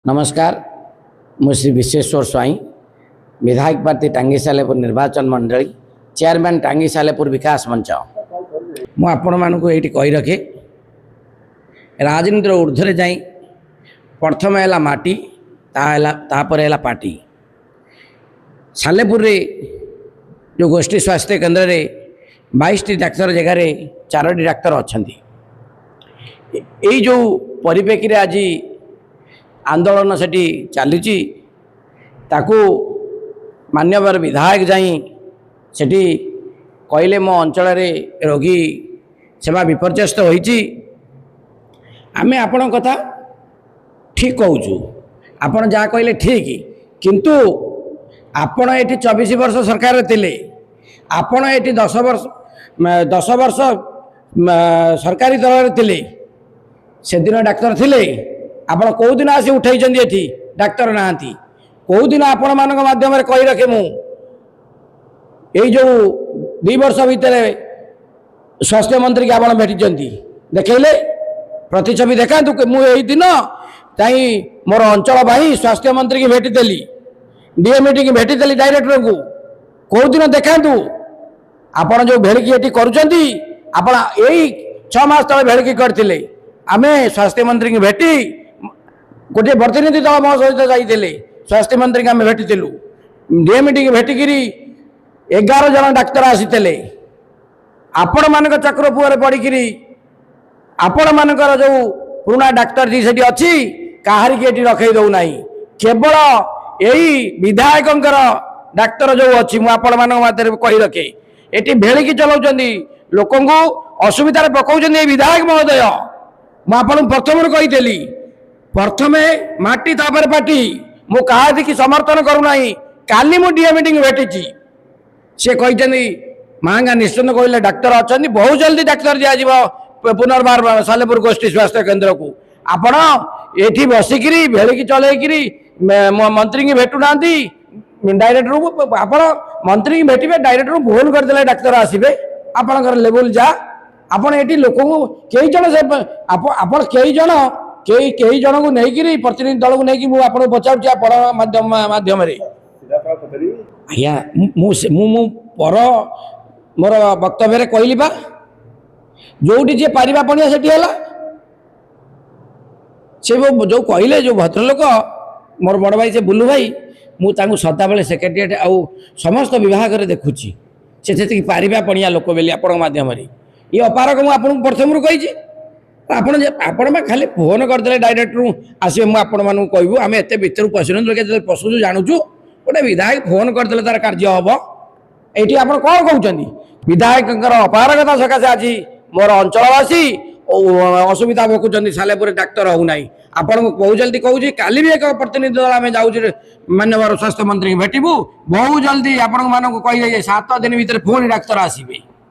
नमस्कार मु श्री विश्वेश्वर स्वाई विधायक पार्टी टांगी सालेपुर निर्वाचन मंडली चेयरमैन टांगी सालेपुर विकास मंच मु आपण मानक ये कही रखे राजनीतिर ऊर्ध्वे जाई प्रथम है माटी तापर है पार्टी सालेपुर रे जो गोष्ठी स्वास्थ्य केन्द्र रे 22टी डाक्तर जगार 4टी डाक्तर अच्छा जो परिप्रेक्षी आज आंदोलन सेठी चली मान्यवर विधायक जाई सेठी कहले मो अंचल रोगी सेवा विपर्यस्त होईची आमे आपण कथा ठीक कहूँ आपण जहाँ कहले ठीक किंतु आपण ये 24 वर्ष सरकार थिले आपण ये 10 वर्ष सरकारी दल थिले से दिन डाक्तर थिले आपण कौ दिन आसी उठाई डाक्तर नहांती कौ दिन आपण मानक माध्यम कही रखे मु यही जो 2 वर्ष भितर स्वास्थ्य मंत्री की आपण भेटी देखले प्रतिच्छवि देखा मुझे दिन चाहे मोर अंचल भाई स्वास्थ्य मंत्री की भेटी देली डीएमईटी की भेटी देली डायरेक्टर को कौ दिन देखा आपण जो भेड़की ये करुँच आप 6 मास तले भेड़की करते आमे स्वास्थ्य मंत्री की भेटी गोटे प्रतिनिधि दल मो सहित जाइए स्वास्थ्य मंत्री की आम भेटीलु डीएमईटी की भेटिकी 11 जन डाक्तर आसीते आपण मान चक्र पुआरे पड़ी आपण मानकर जो पुराना डाक्तर जी सेठी अच्छी कहारी की रखे दौना केवल यही विधायक डाक्तर जो अच्छी मुझे कही रखे ये भेड़िकी चलाऊँ लोक असुविधा पकाउं विधायक महोदय मुझे प्रथम कही प्रथमे माटी तापर पार्टी मु कहा कि समर्थन करूना काली मु डीएमईटी भेटी सी कहते महंगा निश्चित कहले डाक्तर अच्छा बहुत जल्दी डाक्तर दिज्व पुनर्बार सालेपुर गोष्ठी स्वास्थ्य केन्द्र को आपण ये बसिकी भेड़िकी चलैकि मंत्री की भेटुना डायरेक्टर आप मंत्री की भेटे डायरेक्टर फोन करदे डाक्तर आसबे आपणकर लेवल जा आपण ये लोक कई जन से आप कई जन को लेकिन प्रतिनिधि दल को लेकिन मुझे पचार माध्यम आज्ञा पर मोर वक्तव्य कहली बा जोटी जी पारिबा पणिया सेठी है से जो कहले जो भद्रलोक मोर बड़ भाई से बुलू भाई मुझे सदाबले सेक्रेटेरिएट आउ समस्त विभाग में देखुची से पारिबा पणिया लोक बोली आपण माध्यम ये अपारक मुझे प्रथम कही आपण खाली फोन करदे डायरेक्टर आसवे मुझे कहूँ आम एत भर पशु पशु जानूँ गोटे विधायक फोन करदे तार कार्य हम ये आप कौन कहते विधायक अपारगता सकाशे आज मोर अंचलवासी असुविधा भोगुंट सालेपुर डाक्तर होना आपन को बहुत जल्दी कहूँ काली भी एक प्रतिनिधि दल आम जाऊँ मान्यवर स्वास्थ्य मंत्री भेटू बहुत जल्दी आपण मानक कही 7 दिन भर पुणी डाक्तर आसबे।